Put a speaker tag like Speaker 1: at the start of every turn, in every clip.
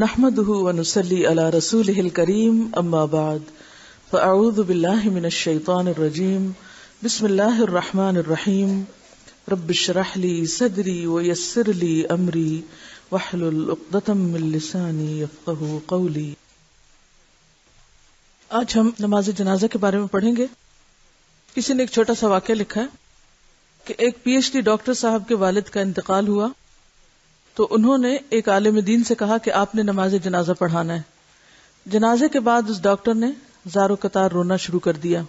Speaker 1: نحمده ونصلي على رسوله الكريم اما بعد فاعوذ بالله من الشيطان الرجيم بسم الله الرحمن الرحيم رب اشرح لي صدري ويسر لي امري واحلل عقدة من لساني يفقهوا قولي۔ آج ہم نماز جنازہ کے بارے میں پڑھیں گے۔ کسی نے ایک چھوٹا سا واقعہ لکھا ہے کہ ایک پی ایچ ڈی ڈاکٹر صاحب کے والد کا انتقال ہوا تو انہوں نے ایک عالم دین سے کہا کہ آپ نے نماز جنازہ پڑھانا ہے۔ جنازے کے بعد اس ڈاکٹر نے زار و قطار رونا شروع کر دیا۔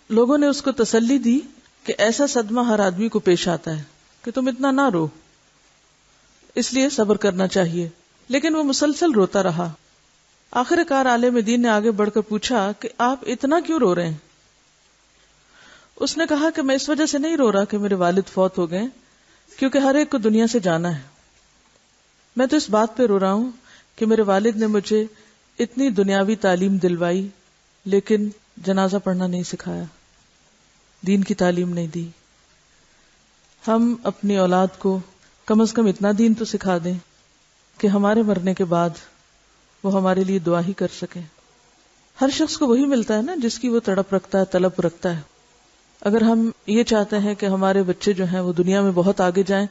Speaker 1: لوگوں نے اس کو تسلی دی کہ ایسا صدمہ ہر آدمی کو پیش آتا ہے کہ تم اتنا نہ رو، اس لیے صبر کرنا چاہیے، لیکن وہ مسلسل روتا رہا۔ آخر کار عالم دین نے آگے بڑھ کر پوچھا کہ آپ اتنا کیوں رو رہے ہیں؟ اس نے کہا کہ میں اس وجہ سے نہیں رو رہا کہ میرے والد فوت ہو گئے، کیونکہ ہر ایک کو دنیا سے جانا ہے۔ میں تو اس بات پہ رو رہا ہوں کہ میرے والد نے مجھے اتنی دنیاوی تعلیم دلوائی لیکن جنازہ پڑھنا نہیں سکھایا، دین کی تعلیم نہیں دی۔ ہم اپنی اولاد کو کم از کم اتنا دین تو سکھا دیں کہ ہمارے مرنے کے بعد وہ ہمارے لیے دعا ہی کر سکے۔ ہر شخص کو وہی ملتا ہے نا جس کی وہ تڑپ رکھتا ہے، طلب رکھتا ہے۔ اگر ہم یہ چاہتے ہیں کہ ہمارے بچے جو ہیں وہ دنیا میں بہت آگے جائیں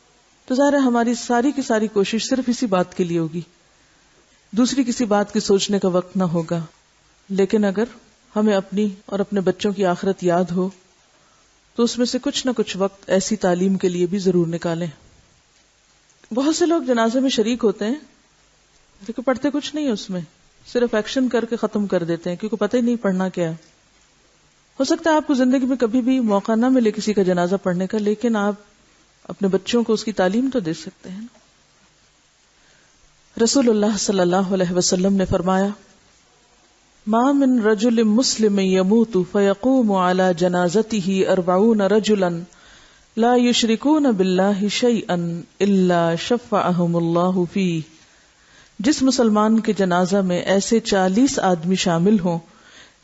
Speaker 1: تو ظاہر ہے ہماری ساری کی ساری کوشش صرف اسی بات کے لیے ہوگی، دوسری کسی بات کی سوچنے کا وقت نہ ہوگا۔ لیکن اگر ہمیں اپنی اور اپنے بچوں کی آخرت یاد ہو تو اس میں سے کچھ نہ کچھ وقت ایسی تعلیم کے لیے بھی ضرور نکالیں۔ بہت سے لوگ جنازے میں شریک ہوتے ہیں لیکن پڑھتے کچھ نہیں، اس میں صرف ایکشن کر کے ختم کر دیتے ہیں کیونکہ پتہ ہی نہیں پڑھنا کیا ہے۔ ہو سکتا ہے آپ کو زندگی میں کبھی بھی موقع نہ ملے کسی کا جنازہ پڑھنے کا، لیکن آپ اپنے بچوں کو اس کی تعلیم تو دے سکتے ہیں۔ رسول اللہ صلی اللہ علیہ وسلم نے فرمایا، ما من رجل مسلم يموت فيقوم على جنازته 40 رجلا لا يشركون بالله شيئا الا شفعهم الله فيه۔ جس مسلمان کے جنازہ میں ایسے 40 آدمی شامل ہوں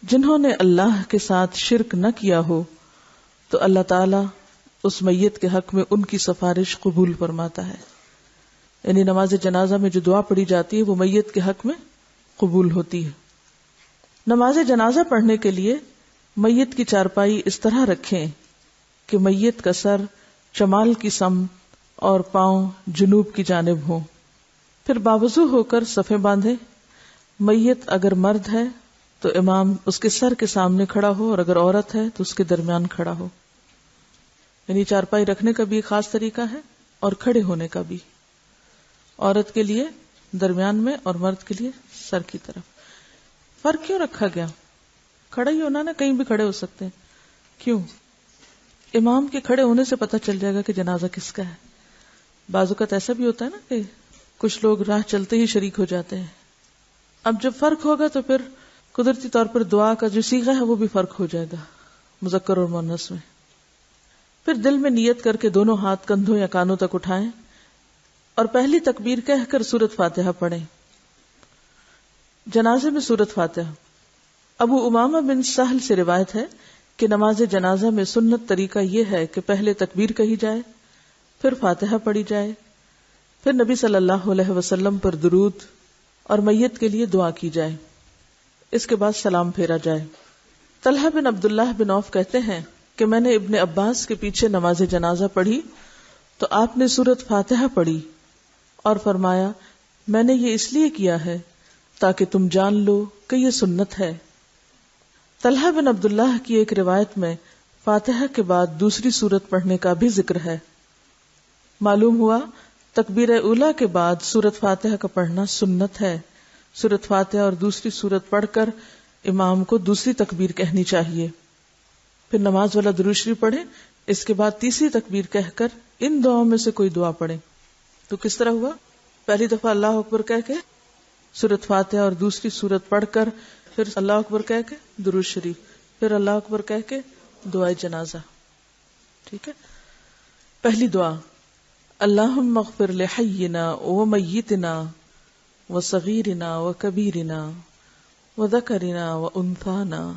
Speaker 1: جنہوں نے اللہ کے ساتھ شرک نہ کیا ہو تو اللہ تعالی اس میت کے حق میں ان کی سفارش قبول فرماتا ہے۔ یعنی نماز جنازہ میں جو دعا پڑھی جاتی ہے وہ میت کے حق میں قبول ہوتی ہے۔ نماز جنازہ پڑھنے کے لیے میت کی چارپائی اس طرح رکھیں کہ میت کا سر شمال کی سمت اور پاؤں جنوب کی جانب ہوں، پھر باوضو ہو کر صفیں باندھیں۔ میت اگر مرد ہے تو امام اس کے سر کے سامنے کھڑا ہو اور اگر عورت ہے تو اس کے درمیان کھڑا ہو۔ یعنی چارپائی رکھنے کا بھی ایک خاص طریقہ ہے اور کھڑے ہونے کا بھی، عورت کے لیے درمیان میں اور مرد کے لیے سر کی طرف۔ فرق کیوں رکھا گیا؟ کھڑا ہی ہونا نا، کہیں بھی کھڑے ہو سکتے ہیں، کیوں؟ امام کے کھڑے ہونے سے پتہ چل جائے گا کہ جنازہ کس کا ہے۔ بعض اوقات ایسا بھی ہوتا ہے نا کہ کچھ لوگ راہ چلتے ہی شریک ہو جاتے ہیں۔ اب جب فرق ہوگا تو پھر قدرتی طور پر دعا کا جو صیغہ ہے وہ بھی فرق ہو جائے گا مذکر اور مؤنث میں۔ پھر دل میں نیت کر کے دونوں ہاتھ کندھوں یا کانوں تک اٹھائیں اور پہلی تکبیر کہہ کر سورۃ فاتحہ پڑھیں۔ جنازے میں سورۃ فاتحہ۔ ابو امامہ بن سہل سے روایت ہے کہ نماز جنازہ میں سنت طریقہ یہ ہے کہ پہلے تکبیر کہی جائے، پھر فاتحہ پڑھی جائے، پھر نبی صلی اللہ علیہ وسلم پر درود اور میت کے لیے دعا کی جائے، اس کے بعد سلام پھیرا جائے۔ طلحہ بن عبداللہ بن عوف کہتے ہیں کہ میں نے ابن عباس کے پیچھے نماز جنازہ پڑھی تو آپ نے سورۃ فاتحہ پڑھی اور فرمایا، میں نے یہ اس لیے کیا ہے تاکہ تم جان لو کہ یہ سنت ہے۔ طلحہ بن عبداللہ کی ایک روایت میں فاتحہ کے بعد دوسری سورت پڑھنے کا بھی ذکر ہے۔ معلوم ہوا تکبیر اولیٰ کے بعد سورۃ فاتحہ کا پڑھنا سنت ہے۔ سورۃ فاتحہ اور دوسری سورت پڑھ کر امام کو دوسری تکبیر کہنی چاہیے، پھر نماز والا درود شریف پڑھیں، اس کے بعد تیسری تکبیر کہہ کر ان دعاؤں میں سے کوئی دعا پڑھیں۔ تو کس طرح ہوا؟ پہلی دفعہ اللہ اکبر کہہ کے سورۃ فاتحہ اور دوسری سورت پڑھ کر پھر اللہ اکبر کہہ کے درود شریف، پھر اللہ اکبر کہہ کے دعائے جنازہ۔ ٹھیک ہے؟ پہلی دعا، اللہم اغفر لحینا ومیتنا وصغیرنا وکبیرنا وذکرنا وانثانا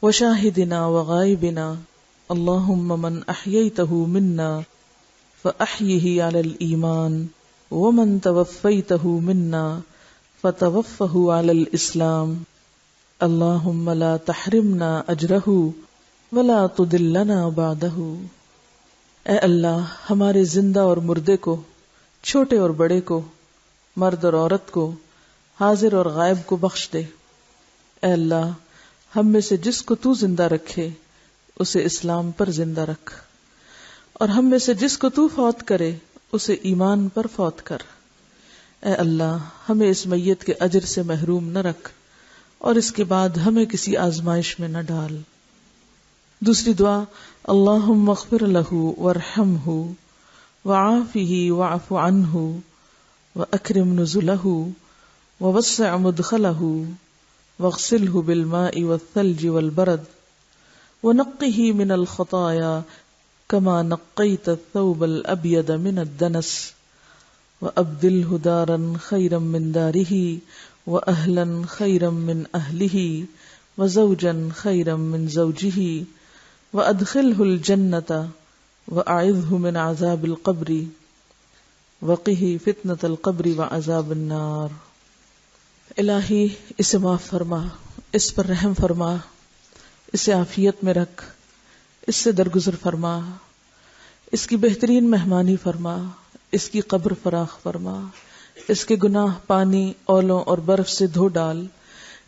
Speaker 1: وشاہدنا وغائبنا اللہم من احییتہ منا فأحیہ علی الایمان ومن توفیتہ منا فتوفہ علی الاسلام اللہم لا تحرمنا اجرہ ولا تضلنا بعدہ۔ اے اللہ ہمارے زندہ اور مردے کو، چھوٹے اور بڑے کو، مرد اور عورت کو، حاضر اور غائب کو بخش دے۔ اے اللہ ہم میں سے جس کو تو زندہ رکھے اسے اسلام پر زندہ رکھ، اور ہم میں سے جس کو تو فوت کرے اسے ایمان پر فوت کر۔ اے اللہ ہمیں اس میت کے اجر سے محروم نہ رکھ، اور اس کے بعد ہمیں کسی آزمائش میں نہ ڈال۔ دوسری دعا، اللہم اغفر لہ وارحمہ وعافہ واعف عنہ واکرم نزلہ ووسع مدخلہ واغسلہ بالماء والثلج والبرد ونقہ من الخطایا کما نقیت الثوب الابیض من الدنس وابدلہ دارا خیرا من دارہ واہلا خیرا من اہلہ وزوجا خیرا من زوجہ وادخلہ الجنۃ واعذہ من عذاب القبر وقہ فتنۃ القبر وعذاب النار۔ الہی اسے معاف فرما، اس پر رحم فرما، اسے عافیت میں رکھ، اس سے درگزر فرما، اس کی بہترین مہمانی فرما، اس کی قبر فراخ فرما، اس کے گناہ پانی، اولوں اور برف سے دھو ڈال،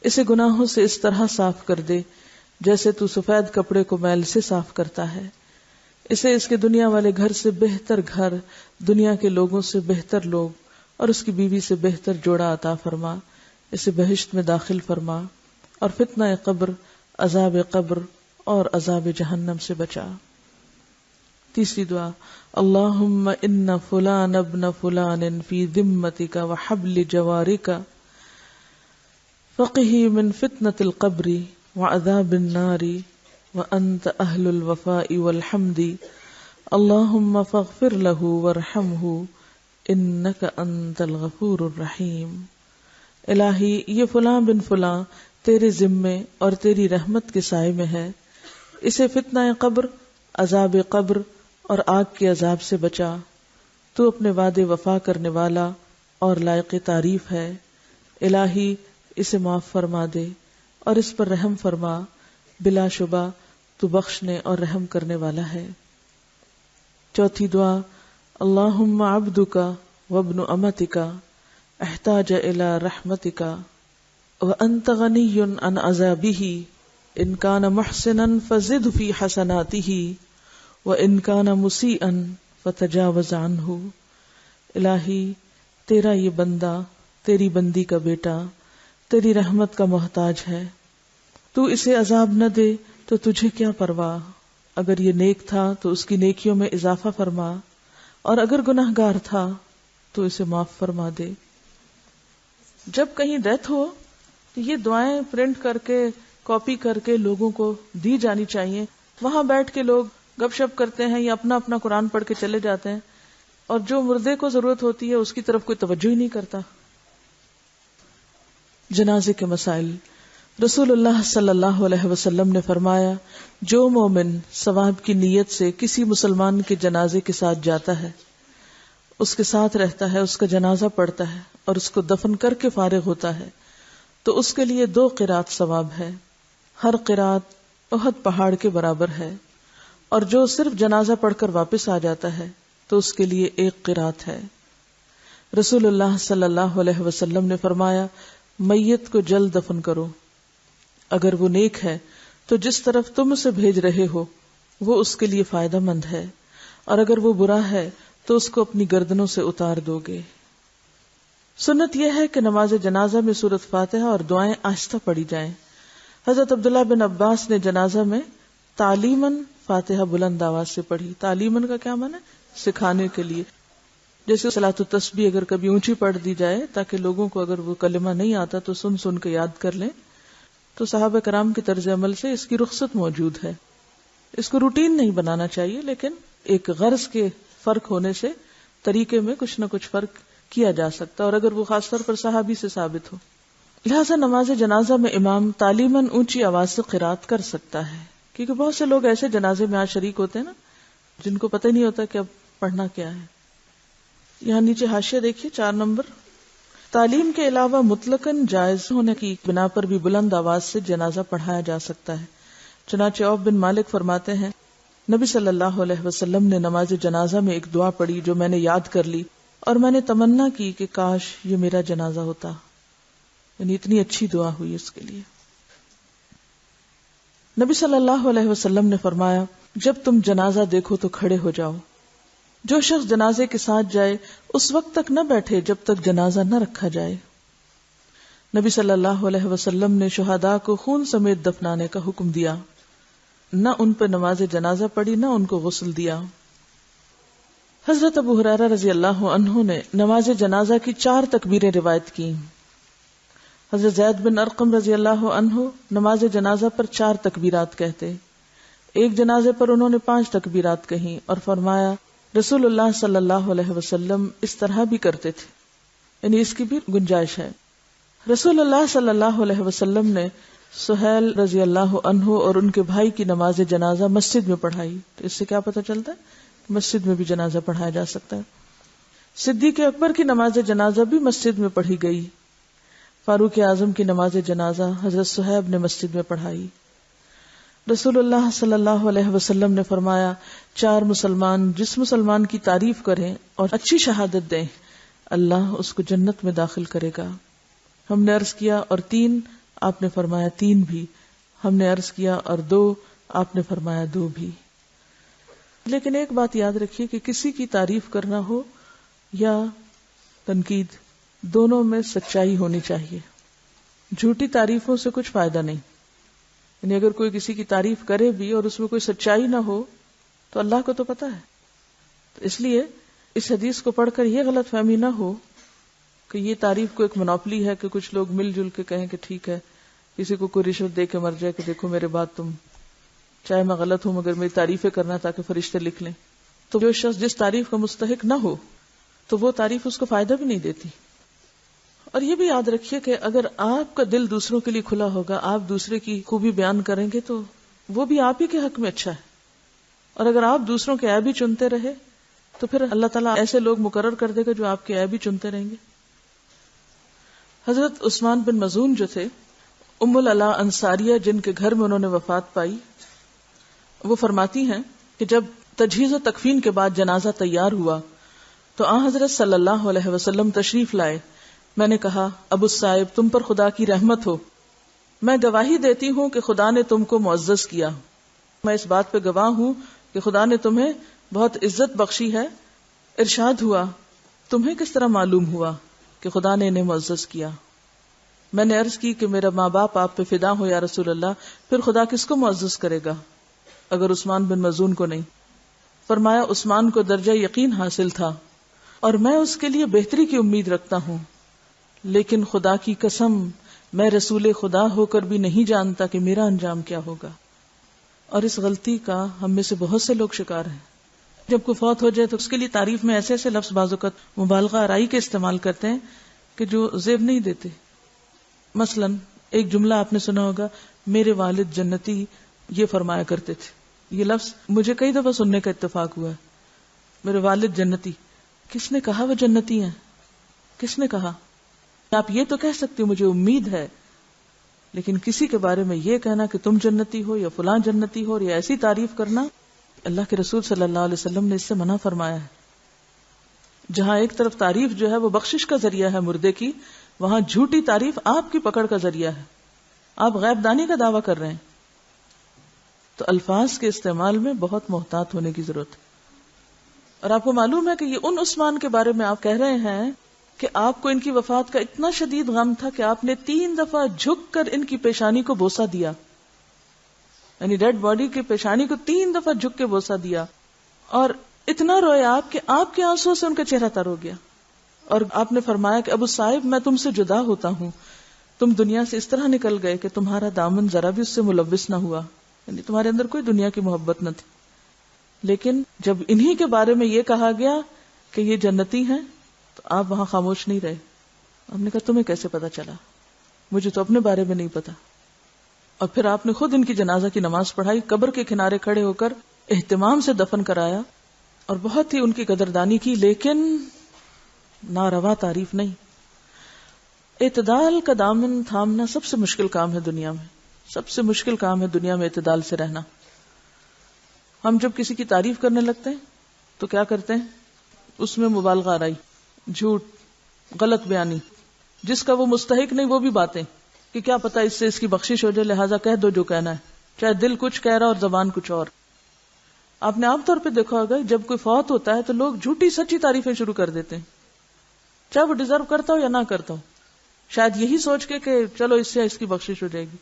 Speaker 1: اسے گناہوں سے اس طرح صاف کر دے جیسے تو سفید کپڑے کو میل سے صاف کرتا ہے۔ اسے اس کے دنیا والے گھر سے بہتر گھر، دنیا کے لوگوں سے بہتر لوگ اور اس کی بیوی سے بہتر جوڑا عطا فرما، اسے بہشت میں داخل فرما، اور فتنہ قبر، عذاب قبر اور عذاب جہنم سے بچا۔ تیسری دعا، اللہم ان فلان ابن فلان فی ذمتک وحبل جوارک فقہ من فتنة القبر وعذاب النار وانت اہل الوفاء والحمد اللہم فاغفر لہ وارحمہ انک انت الغفور الرحیم۔ الہی یہ فلاں بن فلاں تیرے ذمے اور تیری رحمت کے سائے میں ہے، اسے فتنہ قبر، عذاب قبر اور آگ کے عذاب سے بچا، تو اپنے وعدے وفا کرنے والا اور لائق تعریف ہے۔ الہی اسے معاف فرما دے اور اس پر رحم فرما، بلا شبہ تو بخشنے اور رحم کرنے والا ہے۔ چوتھی دعا، اللہم عبدک وابن امتک احتاج الی رحمتک وانت غنی عن عذابہ ان کان محسنا فزد فی حسناتہ وان کان مسیئا فتجاوز عنہ۔ الہی تیرا یہ بندہ، تیری بندی کا بیٹا تیری رحمت کا محتاج ہے، تو اسے عذاب نہ دے تو تجھے کیا پرواہ، اگر یہ نیک تھا تو اس کی نیکیوں میں اضافہ فرما، اور اگر گناہ گار تھا تو اسے معاف فرما دے۔ جب کہیں ڈیتھ ہو تو یہ دعائیں پرنٹ کر کے، کاپی کر کے لوگوں کو دی جانی چاہیے۔ وہاں بیٹھ کے لوگ گپ شپ کرتے ہیں یا اپنا اپنا قرآن پڑھ کے چلے جاتے ہیں، اور جو مردے کو ضرورت ہوتی ہے اس کی طرف کوئی توجہ ہی نہیں کرتا۔ جنازے کے مسائل۔ رسول اللہ صلی اللہ علیہ وسلم نے فرمایا، جو مومن ثواب کی نیت سے کسی مسلمان کے جنازے کے ساتھ جاتا ہے، اس کے ساتھ رہتا ہے، اس کا جنازہ پڑھتا ہے اور اس کو دفن کر کے فارغ ہوتا ہے، تو اس کے لیے 2 قرات ثواب ہے، ہر قرات احد پہاڑ کے برابر ہے، اور جو صرف جنازہ پڑھ کر واپس آ جاتا ہے تو اس کے لیے 1 قرات ہے۔ رسول اللہ صلی اللہ علیہ وسلم نے فرمایا، میت کو جلد دفن کرو، اگر وہ نیک ہے تو جس طرف تم اسے بھیج رہے ہو وہ اس کے لیے فائدہ مند ہے، اور اگر وہ برا ہے تو اس کو اپنی گردنوں سے اتار دو گے۔ سنت یہ ہے کہ نماز جنازہ میں سورۃ فاتحہ اور دعائیں آہستہ پڑھی جائیں۔ حضرت عبداللہ بن عباس نے جنازہ میں تعلیماً فاتحہ بلند آواز سے پڑھی۔ تعلیماً کا کیا معنی ہے؟ سکھانے کے لیے، جیسے صلاۃ التسبیح اگر کبھی اونچی پڑھ دی جائے تاکہ لوگوں کو اگر وہ کلمہ نہیں آتا تو سن سن کے یاد کر لیں، تو صحابہ کرام کے طرز عمل سے اس کی رخصت موجود ہے۔ اس کو روٹین نہیں بنانا چاہیے، لیکن ایک غرض کے فرق ہونے سے طریقے میں کچھ نہ کچھ فرق کیا جا سکتا ہے، اور اگر وہ خاص طور پر صحابی سے ثابت ہو۔ لہٰذا نماز جنازہ میں امام تعلیماً اونچی آواز سے قرات کر سکتا ہے، کیونکہ بہت سے لوگ ایسے جنازے میں آج شریک ہوتے ہیں نا جن کو پتہ نہیں ہوتا کہ اب پڑھنا کیا ہے۔ یہاں نیچے حاشیہ دیکھیے 4 نمبر، تعلیم کے علاوہ مطلقاً جائز ہونے کی بنا پر بھی بلند آواز سے جنازہ پڑھایا جا سکتا ہے. چنانچہ عوف بن مالک فرماتے ہیں نبی صلی اللہ علیہ وسلم نے نماز جنازہ میں ایک دعا پڑھی جو میں نے یاد کر لی اور میں نے تمنا کی کہ کاش یہ میرا جنازہ ہوتا. یعنی اتنی اچھی دعا ہوئی اس کے لیے. نبی صلی اللہ علیہ وسلم نے فرمایا جب تم جنازہ دیکھو تو کھڑے ہو جاؤ. جو شخص جنازے کے ساتھ جائے اس وقت تک نہ بیٹھے جب تک جنازہ نہ رکھا جائے. نبی صلی اللہ علیہ وسلم نے شہداء کو خون سمیت دفنانے کا حکم دیا. نہ ان پر نماز جنازہ پڑھی نہ ان کو غسل دیا. حضرت ابو ہریرہ رضی اللہ عنہ نے نماز جنازہ کی 4 تکبیریں روایت کی. حضرت زید بن ارقم رضی اللہ عنہ نماز جنازہ پر 4 تکبیرات کہتے. ایک جنازے پر انہوں نے 5 تکبیرات کہیں اور فرمایا رسول اللہ صلی اللہ علیہ وسلم اس طرح بھی کرتے تھے. یعنی اس کی بھی گنجائش ہے. رسول اللہ صلی اللہ علیہ وسلم نے سہیل رضی اللہ عنہ اور ان کے بھائی کی نماز جنازہ مسجد میں پڑھائی. تو اس سے کیا پتہ چلتا ہے کہ مسجد میں بھی جنازہ پڑھایا جا سکتا ہے. صدیق اکبر کی نماز جنازہ بھی مسجد میں پڑھی گئی. فاروق اعظم کی نماز جنازہ حضرت صہیب نے مسجد میں پڑھائی. رسول اللہ صلی اللہ علیہ وسلم نے فرمایا 4 مسلمان جس مسلمان کی تعریف کریں اور اچھی شہادت دیں اللہ اس کو جنت میں داخل کرے گا. ہم نے عرض کیا اور 3؟ آپ نے فرمایا 3 بھی. ہم نے عرض کیا اور 2؟ آپ نے فرمایا 2 بھی. لیکن ایک بات یاد رکھیے کہ کسی کی تعریف کرنا ہو یا تنقید دونوں میں سچائی ہونی چاہیے. جھوٹی تعریفوں سے کچھ فائدہ نہیں. یعنی اگر کوئی کسی کی تعریف کرے بھی اور اس میں کوئی سچائی نہ ہو تو اللہ کو تو پتا ہے. تو اس لیے اس حدیث کو پڑھ کر یہ غلط فہمی نہ ہو کہ یہ تعریف کو ایک منوپلی ہے کہ کچھ لوگ مل جل کے کہیں کہ ٹھیک ہے کسی کو کوئی رشوت دے کے مر جائے کہ دیکھو میرے بات تم چاہے میں غلط ہوں مگر میری تعریفیں کرنا تاکہ فرشتے لکھ لیں. تو جو شخص جس تعریف کا مستحق نہ ہو تو وہ تعریف اس کو فائدہ بھی نہیں دیتی. اور یہ بھی یاد رکھیے کہ اگر آپ کا دل دوسروں کے لیے کھلا ہوگا آپ دوسرے کی خوبی بیان کریں گے تو وہ بھی آپ ہی کے حق میں اچھا ہے. اور اگر آپ دوسروں کے عیب ہی چنتے رہے تو پھر اللہ تعالیٰ ایسے لوگ مقرر کر دے گا جو آپ کے عیب ہی چنتے رہیں گے. حضرت عثمان بن مظعون جو تھے ام العلا انصاریہ جن کے گھر میں انہوں نے وفات پائی وہ فرماتی ہیں کہ جب تجہیز و تکفین کے بعد جنازہ تیار ہوا تو آن حضرت صلی اللہ علیہ وسلم تشریف لائے. میں نے کہا ابو الصائب تم پر خدا کی رحمت ہو. میں گواہی دیتی ہوں کہ خدا نے تم کو معزز کیا. میں اس بات پہ گواہ ہوں کہ خدا نے تمہیں بہت عزت بخشی ہے. ارشاد ہوا تمہیں کس طرح معلوم ہوا کہ خدا نے انہیں معزز کیا؟ میں نے عرض کی کہ میرا ماں باپ آپ پہ فدا ہو یا رسول اللہ. پھر خدا کس کو معزز کرے گا اگر عثمان بن مظعون کو نہیں؟ فرمایا عثمان کو درجہ یقین حاصل تھا اور میں اس کے لیے بہتری کی امید رکھتا ہوں، لیکن خدا کی قسم میں رسول خدا ہو کر بھی نہیں جانتا کہ میرا انجام کیا ہوگا. اور اس غلطی کا ہم میں سے بہت سے لوگ شکار ہیں. جب کوئی فوت ہو جائے تو اس کے لیے تعریف میں ایسے ایسے لفظ بعض اوقات مبالغہ آرائی کے استعمال کرتے ہیں کہ جو زیب نہیں دیتے. مثلا ایک جملہ آپ نے سنا ہوگا میرے والد جنتی یہ فرمایا کرتے تھے. یہ لفظ مجھے کئی دفعہ سننے کا اتفاق ہوا ہے. میرے والد جنتی. کس نے کہا وہ جنتی ہیں؟ کس نے کہا؟ آپ یہ تو کہہ سکتے مجھے امید ہے، لیکن کسی کے بارے میں یہ کہنا کہ تم جنتی ہو یا فلاں جنتی ہو یا ایسی تعریف کرنا، اللہ کے رسول صلی اللہ علیہ وسلم نے اس سے منع فرمایا ہے. جہاں ایک طرف تعریف جو ہے وہ بخشش کا ذریعہ ہے مردے کی، وہاں جھوٹی تعریف آپ کی پکڑ کا ذریعہ ہے. آپ غیب دانی کا دعویٰ کر رہے ہیں. تو الفاظ کے استعمال میں بہت محتاط ہونے کی ضرورت ہے. اور آپ کو معلوم ہے کہ یہ ان عثمان کے بارے میں آپ کہہ رہے ہیں کہ آپ کو ان کی وفات کا اتنا شدید غم تھا کہ آپ نے 3 دفعہ جھک کر ان کی پیشانی کو بوسہ دیا. یعنی ڈیڈ باڈی کی پیشانی کو 3 دفعہ جھک کے بوسہ دیا، اور اتنا روئے آپ کہ آپ کے آنسوں سے ان کا چہرہ تر ہو گیا. اور آپ نے فرمایا کہ ابو صاحب میں تم سے جدا ہوتا ہوں، تم دنیا سے اس طرح نکل گئے کہ تمہارا دامن ذرا بھی اس سے ملوث نہ ہوا. یعنی تمہارے اندر کوئی دنیا کی محبت نہ تھی. لیکن جب انہی کے بارے میں یہ کہا گیا کہ یہ جنتی ہیں تو آپ وہاں خاموش نہیں رہے. ہم نے کہا تمہیں کیسے پتا چلا؟ مجھے تو اپنے بارے میں نہیں پتا. اور پھر آپ نے خود ان کی جنازہ کی نماز پڑھائی، قبر کے کنارے کھڑے ہو کر اہتمام سے دفن کرایا اور بہت ہی ان کی قدردانی کی، لیکن ناروا تعریف نہیں. اعتدال کا دامن تھامنا سب سے مشکل کام ہے دنیا میں، سب سے مشکل کام ہے دنیا میں اعتدال سے رہنا. ہم جب کسی کی تعریف کرنے لگتے ہیں تو کیا کرتے ہیں؟ اس میں مبالغہ آرائی، جھوٹ، غلط بیانی، جس کا وہ مستحق نہیں وہ بھی باتیں کہ کیا پتا اس سے اس کی بخشش ہو جائے، لہٰذا کہہ دو جو کہنا ہے، چاہے دل کچھ کہہ رہا اور زبان کچھ اور. آپ نے عام طور پہ دیکھا ہوگا جب کوئی فوت ہوتا ہے تو لوگ جھوٹی سچی تعریفیں شروع کر دیتے ہیں، چاہے وہ ڈیزرو کرتا ہو یا نہ کرتا ہو، شاید یہی سوچ کے کہ چلو اس سے اس کی بخشش ہو جائے گی.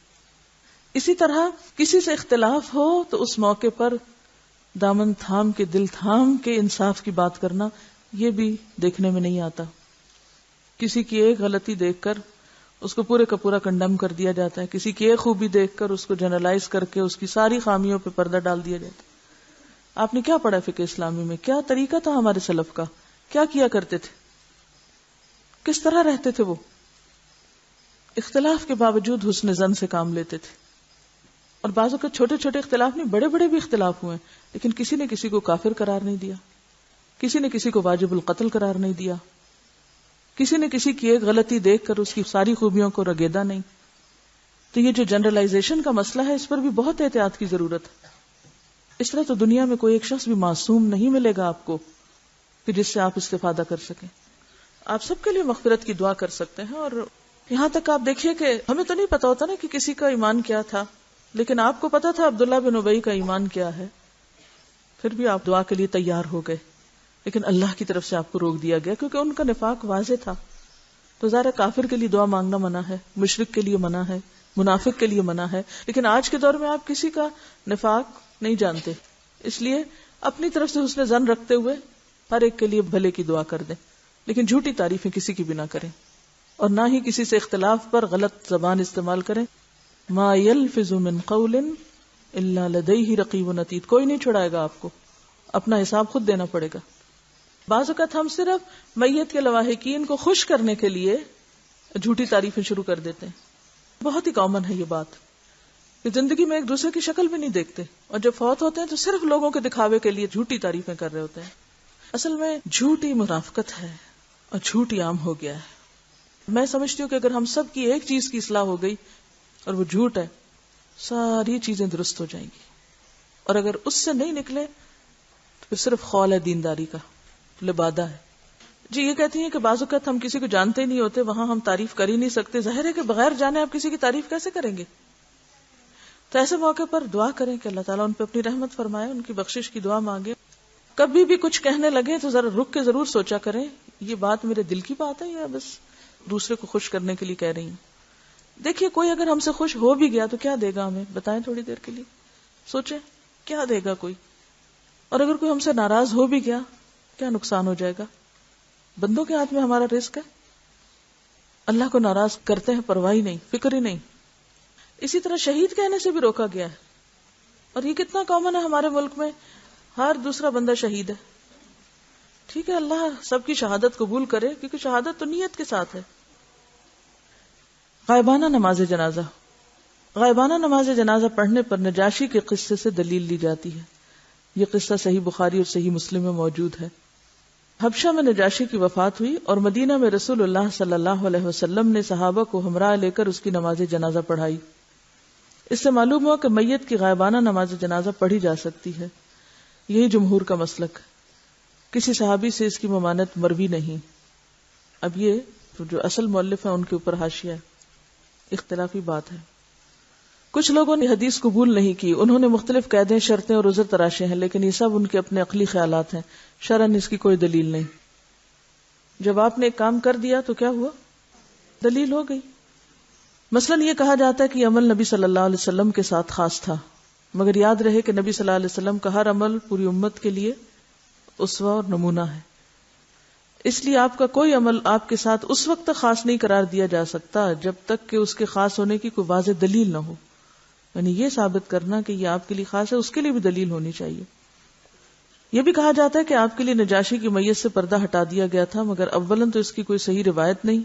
Speaker 1: اسی طرح کسی سے اختلاف ہو تو اس موقع پر دامن تھام کے، دل تھام کے انصاف کی بات کرنا، یہ بھی دیکھنے میں نہیں آتا. کسی کی ایک غلطی دیکھ کر اس کو پورے کا پورا کنڈم کر دیا جاتا ہے، کسی کی ایک خوبی دیکھ کر اس کو جنرلائز کر کے اس کی ساری خامیوں پہ پردہ ڈال دیا جاتا ہے. آپ نے کیا پڑھا فقہ اسلامی میں؟ کیا طریقہ تھا ہمارے سلف کا؟ کیا کیا کرتے تھے؟ کس طرح رہتے تھے وہ؟ اختلاف کے باوجود حسن ظن سے کام لیتے تھے. اور بعضوں کے چھوٹے چھوٹے اختلاف نہیں، بڑے بڑے بھی اختلاف ہوئے، لیکن کسی نے کسی کو کافر قرار نہیں دیا، کسی نے کسی کو واجب القتل قرار نہیں دیا، کسی نے کسی کی ایک غلطی دیکھ کر اس کی ساری خوبیوں کو رگیدا نہیں. تو یہ جو جنرلائزیشن کا مسئلہ ہے، اس پر بھی بہت احتیاط کی ضرورت ہے. اس طرح تو دنیا میں کوئی ایک شخص بھی معصوم نہیں ملے گا آپ کو کہ جس سے آپ استفادہ کر سکیں. آپ سب کے لیے مغفرت کی دعا کر سکتے ہیں. اور یہاں تک آپ دیکھیے کہ ہمیں تو نہیں پتا ہوتا نا کہ کسی کا ایمان کیا تھا، لیکن آپ کو پتا تھا عبداللہ بن ابی کا ایمان کیا ہے، پھر بھی آپ دعا کے لیے تیار ہو گئے، لیکن اللہ کی طرف سے آپ کو روک دیا گیا کیونکہ ان کا نفاق واضح تھا. تو ظاہر کافر کے لیے دعا مانگنا منع ہے، مشرک کے لیے منع ہے، منافق کے لیے منع ہے. لیکن آج کے دور میں آپ کسی کا نفاق نہیں جانتے، اس لیے اپنی طرف سے حسن ظن رکھتے ہوئے ہر ایک کے لیے بھلے کی دعا کر دیں، لیکن جھوٹی تعریفیں کسی کی بھی نہ کریں، اور نہ ہی کسی سے اختلاف پر غلط زبان استعمال کریں. ما يلفظ من قول الا لديه رقیب عتید. کوئی نہیں چھڑائے گا آپ کو، اپنا حساب خود دینا پڑے گا. بعض اوقات ہم صرف میت کے لواحقین کو خوش کرنے کے لیے جھوٹی تعریفیں شروع کر دیتے ہیں. بہت ہی کامن ہے یہ بات کہ زندگی میں ایک دوسرے کی شکل بھی نہیں دیکھتے، اور جب فوت ہوتے ہیں تو صرف لوگوں کے دکھاوے کے لیے جھوٹی تعریفیں کر رہے ہوتے ہیں. اصل میں جھوٹی منافقت ہے اور جھوٹی عام ہو گیا ہے. میں سمجھتی ہوں کہ اگر ہم سب کی ایک چیز کی اصلاح ہو گئی اور وہ جھوٹ ہے، ساری چیزیں درست ہو جائیں گی. اور اگر اس سے نہیں نکلے تو پھر صرف خول ہے دینداری کا، لبادہ ہے. جی یہ کہتی ہیں کہ بعض اوقات ہم کسی کو جانتے ہی نہیں ہوتے، وہاں ہم تعریف کر ہی نہیں سکتے. ظاہر ہے کہ بغیر جانے آپ کسی کی تعریف کیسے کریں گے؟ تو ایسے موقع پر دعا کریں کہ اللہ تعالیٰ ان پہ اپنی رحمت فرمائے، ان کی بخشش کی دعا مانگے. کبھی بھی کچھ کہنے لگے تو ذرا رک کے ضرور سوچا کریں یہ بات میرے دل کی بات ہے یا بس دوسرے کو خوش کرنے کے لیے کہہ رہی ہوں. دیکھیے کوئی اگر ہم سے خوش ہو بھی گیا تو کیا دے گا ہمیں؟ بتائیں تھوڑی دیر کے لیے سوچیں، کیا دے گا کوئی؟ اور اگر کوئی ہم سے ناراض ہو بھی گیا کیا نقصان ہو جائے گا؟ بندوں کے ہاتھ میں ہمارا رزق ہے. اللہ کو ناراض کرتے ہیں، پرواہ نہیں، فکر ہی نہیں. اسی طرح شہید کہنے سے بھی روکا گیا ہے، اور یہ کتنا کامن ہے ہمارے ملک میں، ہر دوسرا بندہ شہید ہے. ٹھیک ہے، اللہ سب کی شہادت قبول کرے، کیونکہ شہادت تو نیت کے ساتھ ہے. غائبانہ نماز جنازہ. غائبانہ نماز جنازہ پڑھنے پر نجاشی کے قصے سے دلیل لی جاتی ہے. یہ قصہ صحیح بخاری اور صحیح مسلم میں موجود ہے. حبشہ میں نجاشی کی وفات ہوئی اور مدینہ میں رسول اللہ صلی اللہ علیہ وسلم نے صحابہ کو ہمراہ لے کر اس کی نماز جنازہ پڑھائی. اس سے معلوم ہوا کہ میت کی غائبانہ نماز جنازہ پڑھی جا سکتی ہے. یہی جمہور کا مسلک. کسی صحابی سے اس کی ممانعت مروی نہیں. اب یہ جو اصل مؤلف ہے ان کے اوپر حاشیہ ہے، اختلافی بات ہے. کچھ لوگوں نے حدیث قبول نہیں کی، انہوں نے مختلف قیدیں، شرطیں اور عذر تراشے ہیں، لیکن یہ سب ان کے اپنے عقلی خیالات ہیں، شرعاً اس کی کوئی دلیل نہیں. جب آپ نے ایک کام کر دیا تو کیا ہوا؟ دلیل ہو گئی. مثلاً یہ کہا جاتا ہے کہ یہ عمل نبی صلی اللہ علیہ وسلم کے ساتھ خاص تھا، مگر یاد رہے کہ نبی صلی اللہ علیہ وسلم کا ہر عمل پوری امت کے لیے اسوہ اور نمونہ ہے. اس لیے آپ کا کوئی عمل آپ کے ساتھ اس وقت تک خاص نہیں قرار دیا جا سکتا جب تک کہ اس کے خاص ہونے کی کوئی واضح دلیل نہ ہو. یعنی یہ ثابت کرنا کہ یہ آپ کے لیے خاص ہے، اس کے لیے بھی دلیل ہونی چاہیے. یہ بھی کہا جاتا ہے کہ آپ کے لیے نجاشی کی میت سے پردہ ہٹا دیا گیا تھا، مگر اولاً تو اس کی کوئی صحیح روایت نہیں.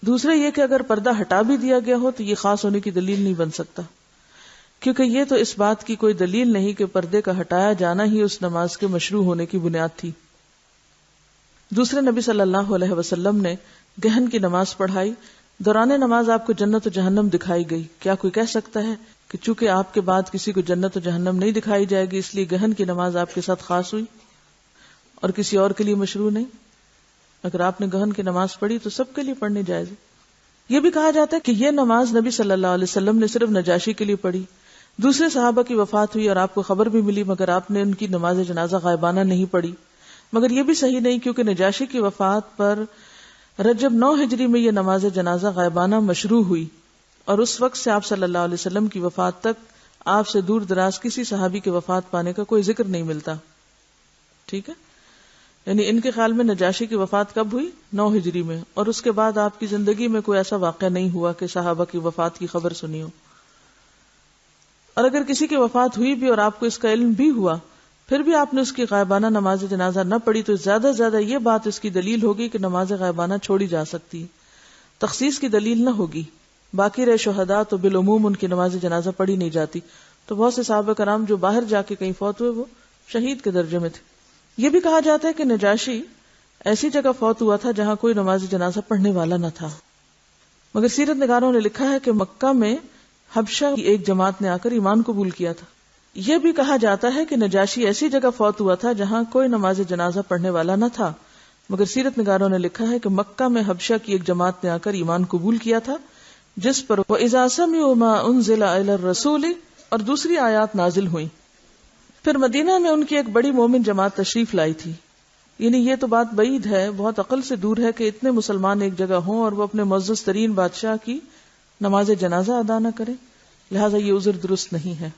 Speaker 1: دوسرے یہ کہ اگر پردہ ہٹا بھی دیا گیا ہو تو یہ خاص ہونے کی دلیل نہیں بن سکتا، کیونکہ یہ تو اس بات کی کوئی دلیل نہیں کہ پردے کا ہٹایا جانا ہی اس نماز کے مشروع ہونے کی بنیاد تھی. دوسرے نبی صلی اللہ علیہ وسلم نے گہن کی نماز پڑھائی دوران نماز آپ کو جنت و جہنم دکھائی گئی، کیا کوئی کہہ سکتا ہے کہ چونکہ آپ کے بعد کسی کو جنت و جہنم نہیں دکھائی جائے گی اس لیے گہن کی نماز آپ کے ساتھ خاص ہوئی اور کسی اور کے لیے مشروع نہیں؟ اگر آپ نے گہن کی نماز پڑھی تو سب کے لیے پڑھنی جائز ہے۔ یہ بھی کہا جاتا ہے کہ یہ نماز نبی صلی اللہ علیہ وسلم نے صرف نجاشی کے لیے پڑھی، دوسرے صحابہ کی وفات ہوئی اور آپ کو خبر بھی ملی مگر آپ نے ان کی نماز جنازہ غائبانہ نہیں پڑھی، مگر یہ بھی صحیح نہیں کیونکہ نجاشی کی وفات پر رجب 9 ہجری میں یہ نماز جنازہ غائبانہ مشروع ہوئی اور اس وقت سے آپ صلی اللہ علیہ وسلم کی وفات تک آپ سے دور دراز کسی صحابی کی وفات پانے کا کوئی ذکر نہیں ملتا۔ ٹھیک ہے، یعنی ان کے خیال میں نجاشی کی وفات کب ہوئی؟ 9 ہجری میں، اور اس کے بعد آپ کی زندگی میں کوئی ایسا واقعہ نہیں ہوا کہ صحابہ کی وفات کی خبر سنی ہو، اور اگر کسی کی وفات ہوئی بھی اور آپ کو اس کا علم بھی ہوا پھر بھی آپ نے اس کی غائبانہ نماز جنازہ نہ پڑھی تو زیادہ سے زیادہ یہ بات اس کی دلیل ہوگی کہ نماز غائبانہ چھوڑی جا سکتی، تخصیص کی دلیل نہ ہوگی۔ باقی رہے شہداء تو بالعموم ان کی نماز جنازہ پڑھی نہیں جاتی، تو بہت سے صحابہ کرام جو باہر جا کے کہیں فوت ہوئے وہ شہید کے درجے میں تھے۔ یہ بھی کہا جاتا ہے کہ نجاشی ایسی جگہ فوت ہوا تھا جہاں کوئی نماز جنازہ پڑھنے والا نہ تھا، مگر سیرت نگاروں نے لکھا ہے کہ مکہ میں حبشہ کی ایک جماعت نے آ کر ایمان قبول کیا تھا۔ یہ بھی کہا جاتا ہے کہ نجاشی ایسی جگہ فوت ہوا تھا جہاں کوئی نماز جنازہ پڑھنے والا نہ تھا، مگر سیرت نگاروں نے لکھا ہے کہ مکہ میں حبشہ کی ایک جماعت نے آ کر ایمان قبول کیا تھا جس پر وَإِذَا سَمِعُوا مَا أُنزِلَ إِلَى الرَّسُولِ اور دوسری آیات نازل ہوئیں۔ پھر مدینہ میں ان کی ایک بڑی مومن جماعت تشریف لائی تھی، یعنی یہ تو بات بعید ہے، بہت عقل سے دور ہے کہ اتنے مسلمان ایک جگہ ہوں اور وہ اپنے معزز ترین بادشاہ کی نماز جنازہ ادا نہ کریں، لہٰذا یہ عذر درست نہیں ہے۔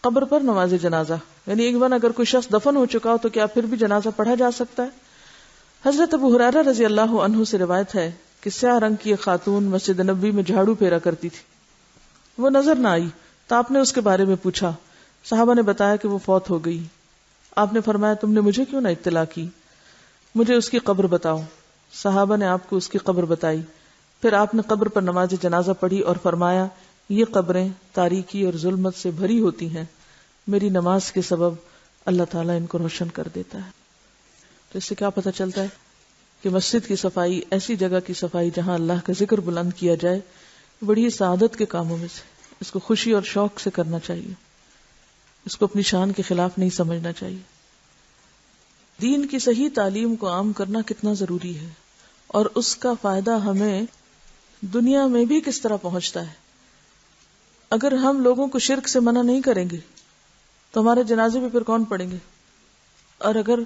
Speaker 1: قبر پر نماز جنازہ، یعنی ایک بار اگر کوئی شخص دفن ہو چکا ہو تو کیا پھر بھی جنازہ پڑھا جا سکتا ہے؟ حضرت ابو ہریرہ رضی اللہ عنہ سے روایت ہے کہ سیاہ رنگ کی ایک خاتون مسجد نبوی میں جھاڑو پھیرا کرتی تھی، وہ نظر نہ آئی تو آپ نے اس کے بارے میں پوچھا، صحابہ نے بتایا کہ وہ فوت ہو گئی۔ آپ نے فرمایا تم نے مجھے کیوں نہ اطلاع کی، مجھے اس کی قبر بتاؤ۔ صحابہ نے آپ کو اس کی قبر بتائی، پھر آپ نے قبر پر نماز جنازہ پڑھی اور فرمایا یہ قبریں تاریکی اور ظلمت سے بھری ہوتی ہیں، میری نماز کے سبب اللہ تعالیٰ ان کو روشن کر دیتا ہے۔ تو اس سے کیا پتہ چلتا ہے کہ مسجد کی صفائی، ایسی جگہ کی صفائی جہاں اللہ کا ذکر بلند کیا جائے، بڑی سعادت کے کاموں میں سے، اس کو خوشی اور شوق سے کرنا چاہیے، اس کو اپنی شان کے خلاف نہیں سمجھنا چاہیے۔ دین کی صحیح تعلیم کو عام کرنا کتنا ضروری ہے اور اس کا فائدہ ہمیں دنیا میں بھی کس طرح پہنچتا ہے۔ اگر ہم لوگوں کو شرک سے منع نہیں کریں گے تو ہمارے جنازے پہ پھر کون پڑیں گے؟ اور اگر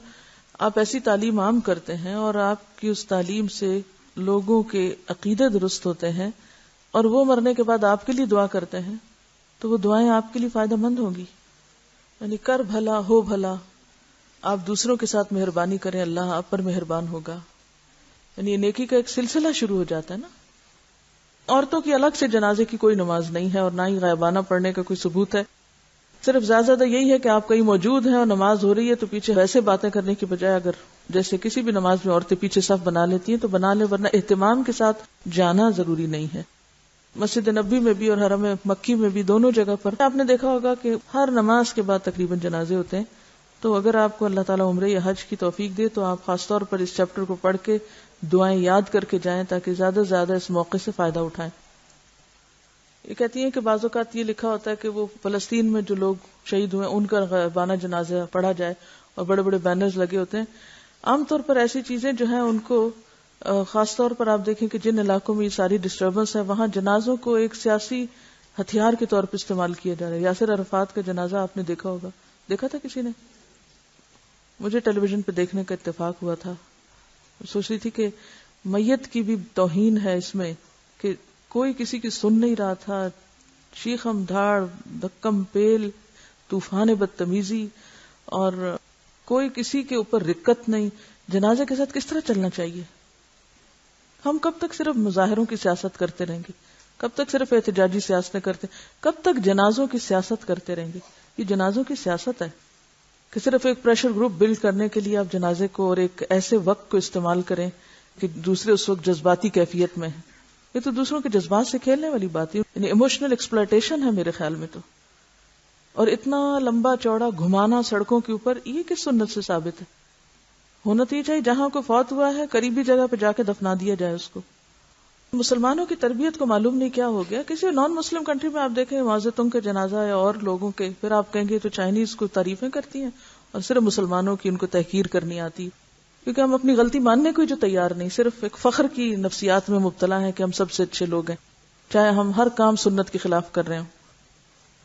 Speaker 1: آپ ایسی تعلیم عام کرتے ہیں اور آپ کی اس تعلیم سے لوگوں کے عقیدے درست ہوتے ہیں اور وہ مرنے کے بعد آپ کے لیے دعا کرتے ہیں تو وہ دعائیں آپ کے لیے فائدہ مند ہوں گی۔ یعنی کر بھلا ہو بھلا، آپ دوسروں کے ساتھ مہربانی کریں، اللہ آپ پر مہربان ہوگا، یعنی نیکی کا ایک سلسلہ شروع ہو جاتا ہے نا۔ عورتوں کی الگ سے جنازے کی کوئی نماز نہیں ہے اور نہ ہی غائبانہ پڑھنے کا کوئی ثبوت ہے، صرف زیادہ یہی ہے کہ آپ کہیں موجود ہیں اور نماز ہو رہی ہے تو پیچھے ویسے باتیں کرنے کی بجائے اگر جیسے کسی بھی نماز میں عورتیں پیچھے صف بنا لیتی ہیں تو بنا لیں، ورنہ اہتمام کے ساتھ جانا ضروری نہیں ہے۔ مسجد نبوی میں بھی اور حرم مکی میں بھی، دونوں جگہ پر آپ نے دیکھا ہوگا کہ ہر نماز کے بعد تقریباً جنازے ہوتے ہیں، تو اگر آپ کو اللہ تعالیٰ عمرے یا حج کی توفیق دے تو آپ خاص طور پر اس چیپٹر کو پڑھ کے دعائیں یاد کر کے جائیں تاکہ زیادہ سے زیادہ اس موقع سے فائدہ اٹھائیں۔ یہ کہتی ہیں کہ بعض اوقات یہ لکھا ہوتا ہے کہ وہ فلسطین میں جو لوگ شہید ہوئے ان کا غائبانہ جنازہ پڑھا جائے اور بڑے بڑے بینرز لگے ہوتے ہیں۔ عام طور پر ایسی چیزیں جو ہیں ان کو خاص طور پر آپ دیکھیں کہ جن علاقوں میں یہ ساری ڈسٹربنس ہے وہاں جنازوں کو ایک سیاسی ہتھیار کے طور پر استعمال کیا جا رہا ہے۔ یاسر عرفات کا جنازہ آپ نے دیکھا ہوگا، دیکھا تھا کسی نے؟ مجھے ٹیلی ویژن پہ دیکھنے کا اتفاق ہوا تھا، سوچ رہی تھی کہ میت کی بھی توہین ہے اس میں کہ کوئی کسی کی سن نہیں رہا تھا، شیخم دھاڑ، دھکم پیل، طوفان بدتمیزی، اور کوئی کسی کے اوپر رکت نہیں۔ جنازے کے ساتھ کس طرح چلنا چاہیے؟ ہم کب تک صرف مظاہروں کی سیاست کرتے رہیں گے؟ کب تک صرف احتجاجی سیاستیں کرتے؟ کب تک جنازوں کی سیاست کرتے رہیں گے؟ یہ جنازوں کی سیاست ہے کہ صرف ایک پریشر گروپ بلڈ کرنے کے لیے آپ جنازے کو اور ایک ایسے وقت کو استعمال کریں کہ دوسرے اس وقت جذباتی کیفیت میں ہیں۔ یہ تو دوسروں کے جذبات سے کھیلنے والی بات ہے، یعنی ایموشنل ایکسپلائٹیشن ہے میرے خیال میں تو۔ اور اتنا لمبا چوڑا گھمانا سڑکوں کے اوپر، یہ کس سنت سے ثابت ہے؟ ہونا تو یہ چاہیے جہاں کو فوت ہوا ہے قریبی جگہ پہ جا کے دفنا دیا جائے اس کو، مسلمانوں کی تربیت کو معلوم نہیں کیا ہو گیا. کسی نان مسلم کنٹری میں آپ دیکھیں معذتوں کے جنازہ یا اور لوگوں کے، پھر آپ کہیں گے تو چائنیز کو تعریفیں کرتی ہیں اور صرف مسلمانوں کی ان کو تحقیر کرنی آتی، کیونکہ ہم اپنی غلطی ماننے کو ہی جو تیار نہیں، صرف ایک فخر کی نفسیات میں مبتلا ہیں کہ ہم سب سے اچھے لوگ ہیں، چاہے ہم ہر کام سنت کے خلاف کر رہے ہوں.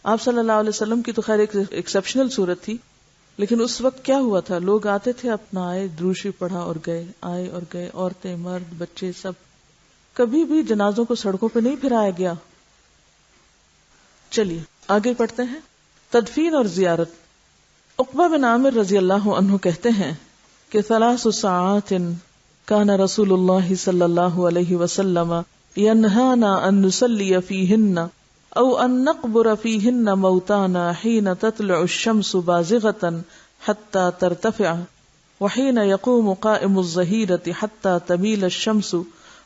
Speaker 1: آپ صلی اللہ علیہ وسلم کی تو خیر ایک ایکسیپشنل صورت تھی، لیکن اس وقت کیا ہوا تھا؟ لوگ آتے تھے، اپنا آئے، دروشی پڑھا اور گئے، آئے اور گئے، عورتیں مرد بچے سب. کبھی بھی جنازوں کو سڑکوں پہ نہیں پھرایا گیا. چلیے آگے پڑھتے ہیں. تدفین اور زیارت. عقبہ بن عامر رضی اللہ عنہ کہتے ہیں کہ 3 ساعات کان رسول اللہ صلی اللہ علیہ وسلم ینہانا ان نصلی فیہن او ان نقبر فیہن موتانا حین تطلع الشمس بازغتا حتی ترتفع وحین یقوم قائم الظہیرۃ حتی تمیل الشمس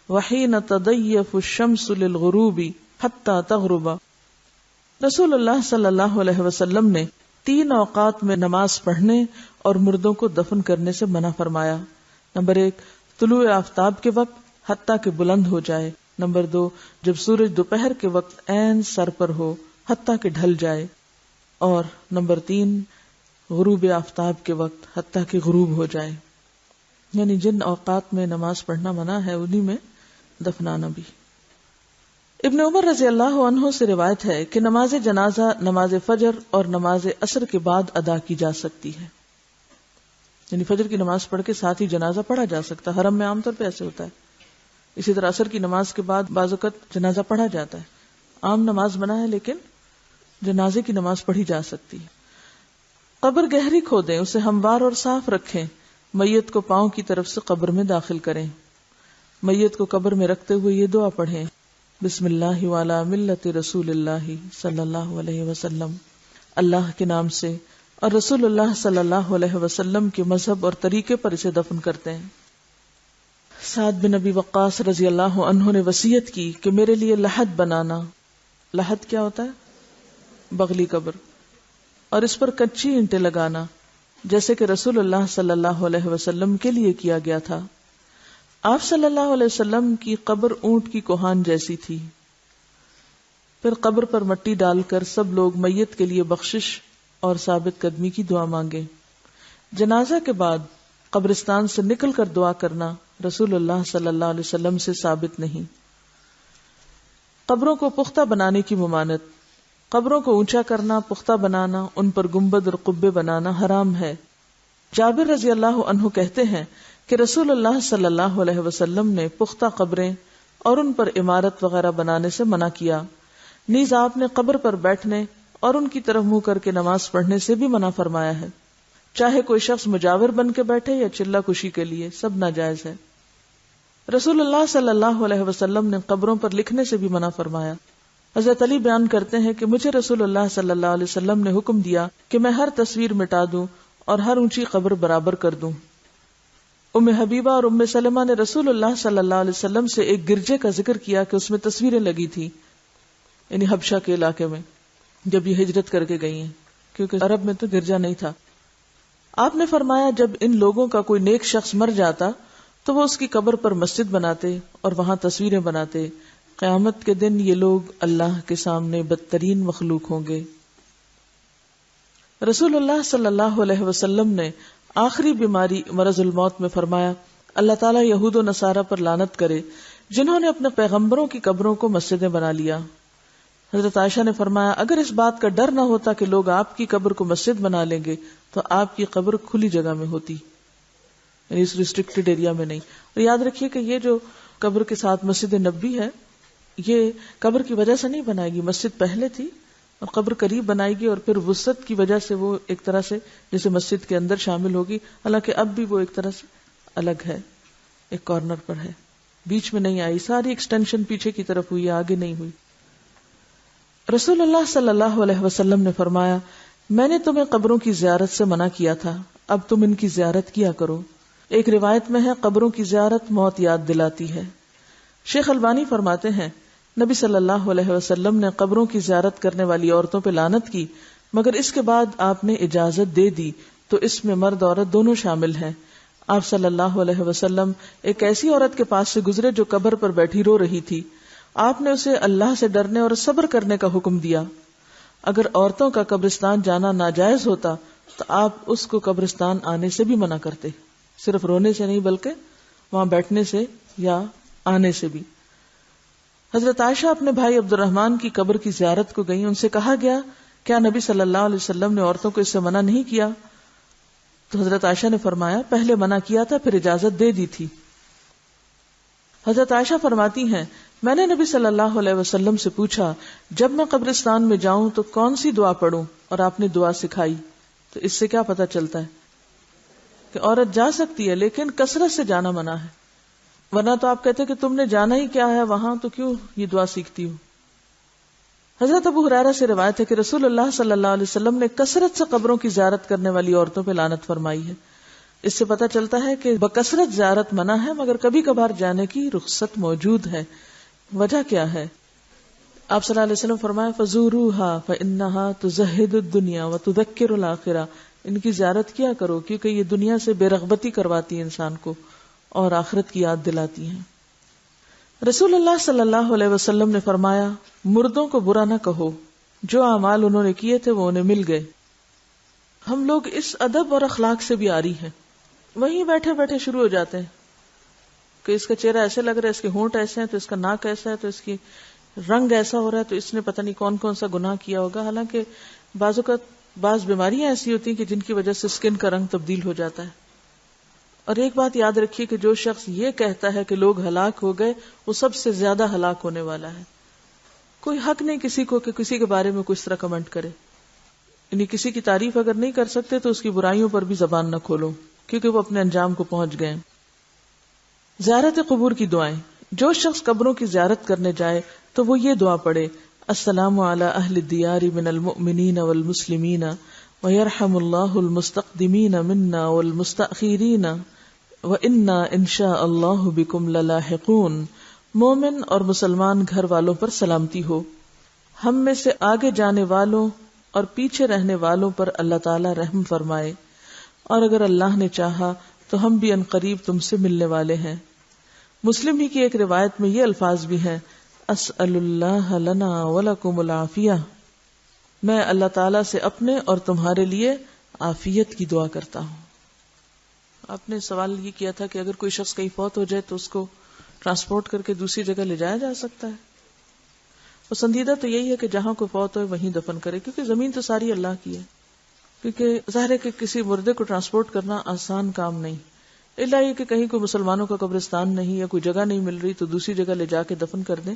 Speaker 1: وحین تضیف الشمس للغروب حتی تغرب. رسول اللہ صلی اللہ علیہ وسلم نے 3 اوقات میں نماز پڑھنے اور مردوں کو دفن کرنے سے منع فرمایا. نمبر 1 طلوع آفتاب کے وقت حتیٰ کہ بلند ہو جائے. نمبر 2 جب سورج دوپہر کے وقت عین سر پر ہو حتیٰ کہ ڈھل جائے. اور نمبر 3 غروب آفتاب کے وقت حتیٰ کہ غروب ہو جائے. یعنی جن اوقات میں نماز پڑھنا منع ہے انہی میں دفنانا بھی. ابن عمر رضی اللہ عنہ سے روایت ہے کہ نماز جنازہ نماز فجر اور نماز عصر کے بعد ادا کی جا سکتی ہے. یعنی فجر کی نماز پڑھ کے ساتھ ہی جنازہ پڑھا جا سکتا ہے. حرم میں عام طور پہ ایسے ہوتا ہے. اسی طرح عصر کی نماز کے بعد بعض اوقات جنازہ پڑھا جاتا ہے. عام نماز منع ہے لیکن جنازے کی نماز پڑھی جا سکتی ہے. قبر گہری کھودیں، اسے ہموار اور صاف رکھیں. میت کو پاؤں کی طرف سے قبر میں داخل کریں. میت کو قبر میں رکھتے ہوئے یہ دعا پڑھیں: بسم اللہ وعلی ملت رسول اللہ صلی اللہ علیہ وسلم. اللہ کے نام سے اور رسول اللہ صلی اللہ علیہ وسلم کے مذہب اور طریقے پر اسے دفن کرتے ہیں. سعد بن ابی وقاص رضی اللہ عنہ نے وصیت کی کہ میرے لیے لحد بنانا. لحد کیا ہوتا ہے؟ بغلی قبر. اور اس پر کچی اینٹیں لگانا جیسے کہ رسول اللہ صلی اللہ علیہ وسلم کے لیے کیا گیا تھا. آپ صلی اللہ علیہ وسلم کی قبر اونٹ کی کوہان جیسی تھی. پھر قبر پر مٹی ڈال کر سب لوگ میت کے لیے بخشش اور ثابت قدمی کی دعا مانگے. جنازہ کے بعد قبرستان سے نکل کر دعا کرنا رسول اللہ صلی اللہ علیہ وسلم سے ثابت نہیں. قبروں کو پختہ بنانے کی ممانعت. قبروں کو اونچا کرنا، پختہ بنانا، ان پر گنبد اور قبے بنانا حرام ہے. جابر رضی اللہ عنہ کہتے ہیں کہ رسول اللہ صلی اللہ علیہ وسلم نے پختہ قبریں اور ان پر عمارت وغیرہ بنانے سے منع کیا. نیز آپ نے قبر پر بیٹھنے اور ان کی طرف منہ کر کے نماز پڑھنے سے بھی منع فرمایا ہے. چاہے کوئی شخص مجاور بن کے بیٹھے یا چلہ کشی کے لیے، سب ناجائز ہے. رسول اللہ صلی اللہ علیہ وسلم نے قبروں پر لکھنے سے بھی منع فرمایا. حضرت علی بیان کرتے ہیں کہ مجھے رسول اللہ صلی اللہ علیہ وسلم نے حکم دیا کہ میں ہر تصویر مٹا دوں اور ہر اونچی قبر برابر کر دوں. ام حبیبہ اور ام سلمہ نے رسول اللہ صلی اللہ علیہ وسلم سے ایک گرجے کا ذکر کیا کہ اس میں تصویریں لگی تھی، یعنی حبشہ کے علاقے میں جب یہ ہجرت کر کے گئی ہیں، کیونکہ عرب میں تو گرجا نہیں تھا. آپ نے فرمایا جب ان لوگوں کا کوئی نیک شخص مر جاتا تو وہ اس کی قبر پر مسجد بناتے اور وہاں تصویریں بناتے. قیامت کے دن یہ لوگ اللہ کے سامنے بدترین مخلوق ہوں گے. رسول اللہ صلی اللہ علیہ وسلم نے آخری بیماری مرض الموت میں فرمایا: اللہ تعالیٰ یہود و نصارہ پر لعنت کرے جنہوں نے اپنے پیغمبروں کی قبروں کو مسجدیں بنا لیا. حضرت عائشہ نے فرمایا اگر اس بات کا ڈر نہ ہوتا کہ لوگ آپ کی قبر کو مسجد بنا لیں گے تو آپ کی قبر کھلی جگہ میں ہوتی، یعنی اس ریسٹرکٹڈ ایریا میں نہیں. اور یاد رکھیے کہ یہ جو قبر کے ساتھ مسجد نبوی ہے یہ قبر کی وجہ سے نہیں بنائے گی. مسجد پہلے تھی اور قبر قریب بنائے گی اور پھر وسعت کی وجہ سے وہ ایک طرح سے جیسے مسجد کے اندر شامل ہوگی، حالانکہ اب بھی وہ ایک طرح سے الگ ہے، ایک کارنر پر ہے، بیچ میں نہیں آئی. ساری ایکسٹینشن پیچھے کی طرف ہوئی، آگے نہیں ہوئی. رسول اللہ صلی اللہ علیہ وسلم نے فرمایا میں نے تمہیں قبروں کی زیارت سے منع کیا تھا، اب تم ان کی زیارت کیا کرو. ایک روایت میں ہے قبروں کی زیارت موت یاد دلاتی ہے. شیخ البانی فرماتے ہیں نبی صلی اللہ علیہ وسلم نے قبروں کی زیارت کرنے والی عورتوں پہ لعنت کی، مگر اس کے بعد آپ نے اجازت دے دی تو اس میں مرد عورت دونوں شامل ہیں. آپ صلی اللہ علیہ وسلم ایک ایسی عورت کے پاس سے گزرے جو قبر پر بیٹھی رو رہی تھی. آپ نے اسے اللہ سے ڈرنے اور صبر کرنے کا حکم دیا. اگر عورتوں کا قبرستان جانا ناجائز ہوتا تو آپ اس کو قبرستان آنے سے بھی منع کرتے, صرف رونے سے نہیں بلکہ وہاں بیٹھنے سے یا آنے سے بھی. حضرت عائشہ اپنے بھائی عبد الرحمن کی قبر کی زیارت کو گئیں. ان سے کہا گیا کیا نبی صلی اللہ علیہ وسلم نے عورتوں کو اس سے منع نہیں کیا؟ تو حضرت عائشہ نے فرمایا پہلے منع کیا تھا پھر اجازت دے دی تھی. حضرت عائشہ فرماتی ہیں میں نے نبی صلی اللہ علیہ وسلم سے پوچھا جب میں قبرستان میں جاؤں تو کون سی دعا پڑھوں, اور آپ نے دعا سکھائی. تو اس سے کیا پتہ چلتا ہے کہ عورت جا سکتی ہے لیکن کثرت سے جانا منع ہے, ورنہ تو آپ کہتے کہ تم نے جانا ہی کیا ہے وہاں تو کیوں یہ دعا سیکھتی ہوں. حضرت ابو ہریرہ سے روایت ہے کہ رسول اللہ صلی اللہ علیہ وسلم نے کثرت سے قبروں کی زیارت کرنے والی عورتوں پہ لعنت فرمائی ہے. اس سے پتہ چلتا ہے کہ بکثرت زیارت منع ہے مگر کبھی کبھار جانے کی رخصت موجود ہے. وجہ کیا ہے؟ آپ صلی اللہ علیہ وسلم فرمایا فزوروها فانها تزهد الدنيا وتذكر الاخرہ, ان کی زیارت کیا کرو کیونکہ یہ دنیا سے بے رغبتی کرواتی ہے انسان کو اور آخرت کی یاد دلاتی ہیں. رسول اللہ صلی اللہ علیہ وسلم نے فرمایا مردوں کو برا نہ کہو, جو اعمال انہوں نے کیے تھے وہ انہیں مل گئے. ہم لوگ اس ادب اور اخلاق سے بھی عاری ہیں, وہیں بیٹھے بیٹھے شروع ہو جاتے ہیں کہ اس کا چہرہ ایسے لگ رہا ہے, اس کے ہونٹ ایسے ہیں تو اس کا ناک ایسا ہے تو اس کی رنگ ایسا ہو رہا ہے تو اس نے پتہ نہیں کون کون سا گناہ کیا ہوگا. حالانکہ بعض اوقات بعض بیماریاں ایسی ہوتی ہیں کہ جن کی وجہ سے اسکن کا رنگ تبدیل ہو جاتا ہے. اور ایک بات یاد رکھیے کہ جو شخص یہ کہتا ہے کہ لوگ ہلاک ہو گئے وہ سب سے زیادہ ہلاک ہونے والا ہے. کوئی حق نہیں کسی کو کہ کسی کے بارے میں کچھ طرح کمنٹ کرے, یعنی کسی کی تعریف اگر نہیں کر سکتے تو اس کی برائیوں پر بھی زبان نہ کھولو کیونکہ وہ اپنے انجام کو پہنچ گئے. زیارت قبور کی دعائیں. جو شخص قبروں کی زیارت کرنے جائے تو وہ یہ دعا پڑھے السلام علی اہل الدیار من المؤمنین والمسلمین ویرحم اللہ المستقدمین منا والمستأخرین وإنا انشاء اللہ بکم للاحقون. مومن اور مسلمان گھر والوں پر سلامتی ہو, ہم میں سے آگے جانے والوں اور پیچھے رہنے والوں پر اللہ تعالی رحم فرمائے, اور اگر اللہ نے چاہا تو ہم بھی عنقریب تم سے ملنے والے ہیں. مسلم ہی کی ایک روایت میں یہ الفاظ بھی ہیں اسأل اللہ لنا ولکم العافیہ, میں اللہ تعالیٰ سے اپنے اور تمہارے لیے عافیت کی دعا کرتا ہوں. آپ نے سوال یہ کیا تھا کہ اگر کوئی شخص کہیں فوت ہو جائے تو اس کو ٹرانسپورٹ کر کے دوسری جگہ لے جایا جا سکتا ہے. پسندیدہ تو یہی ہے کہ جہاں کوئی فوت ہو وہیں دفن کرے, کیونکہ زمین تو ساری اللہ کی ہے. کیونکہ ظاہر ہے کہ کسی مردے کو ٹرانسپورٹ کرنا آسان کام نہیں, الا یہ کہ کہیں کوئی مسلمانوں کا قبرستان نہیں یا کوئی جگہ نہیں مل رہی تو دوسری جگہ لے جا کے دفن کر دیں,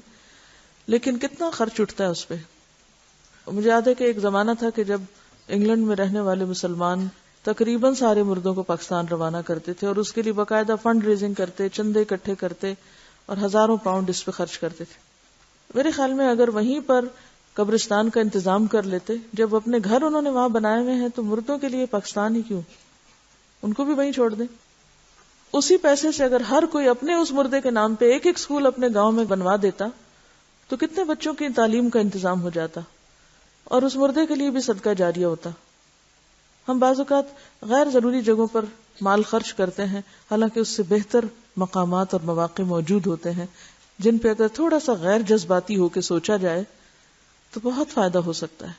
Speaker 1: لیکن کتنا خرچ اٹھتا ہے اس پہ. مجھے یاد ہے کہ ایک زمانہ تھا کہ جب انگلینڈ میں رہنے والے مسلمان تقریباً سارے مردوں کو پاکستان روانہ کرتے تھے اور اس کے لیے باقاعدہ فنڈ ریزنگ کرتے, چندے اکٹھے کرتے اور ہزاروں پاؤنڈ اس پہ خرچ کرتے تھے. میرے خیال میں اگر وہیں پر قبرستان کا انتظام کر لیتے, جب اپنے گھر انہوں نے وہاں بنائے ہوئے ہیں تو مردوں کے لیے پاکستان ہی کیوں, ان کو بھی وہیں چھوڑ دیں. اسی پیسے سے اگر ہر کوئی اپنے اس مردے کے نام پہ ایک ایک اسکول اپنے گاؤں میں بنوا دیتا تو کتنے بچوں کی تعلیم کا انتظام ہو جاتا اور اس مردے کے لیے بھی صدقہ جاریہ ہوتا. ہم بعض اوقات غیر ضروری جگہوں پر مال خرچ کرتے ہیں, حالانکہ اس سے بہتر مقامات اور مواقع موجود ہوتے ہیں جن پہ اگر تھوڑا سا غیر جذباتی ہو کے سوچا جائے تو بہت فائدہ ہو سکتا ہے.